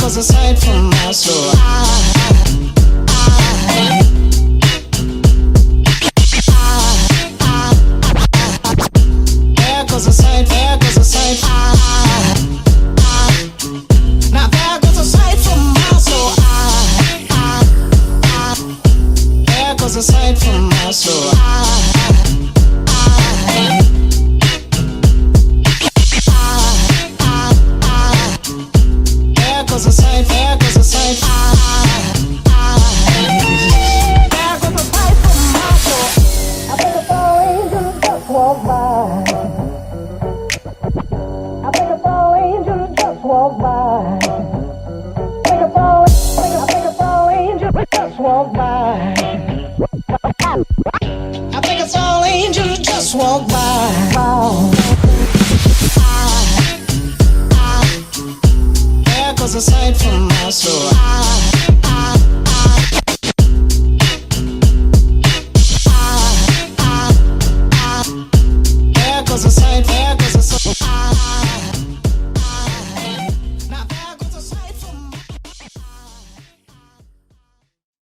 goes a sight from my soul. There goes a sight, there goes a sight. Now there goes a sight from my soul. There goes a sight from my soul. There goes a sight, there goes a sight. There goes a sight from my soul. I think a fall angel just walked by. I think a fall angel just walked by. I think a fall angel just walked by. I think a fall angel just walked by. There goes a sight from my soul.